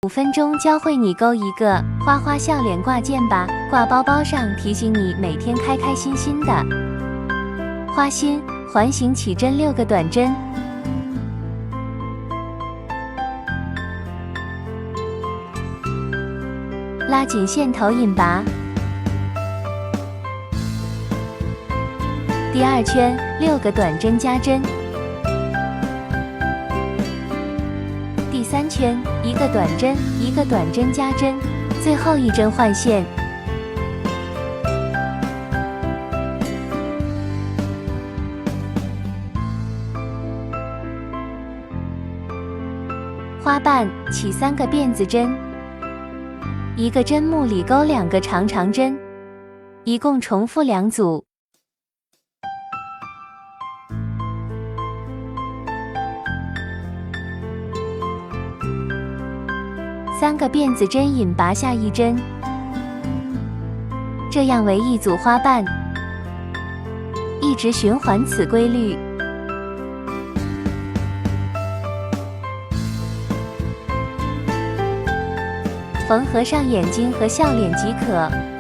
5分钟教会你勾一个花花笑脸挂件吧，挂包包上提醒你每天开开心心的。花心环形起针6个短针，拉紧线头引拔。第2圈6个短针加针。第3圈1个短针1个短针加针，最后1针换线。花瓣起3个辫子针，1个针目里勾2个长长针，一共重复2组。3个辫子针引拔下1针，这样为1组花瓣，一直循环此规律。缝合上眼睛和笑脸即可。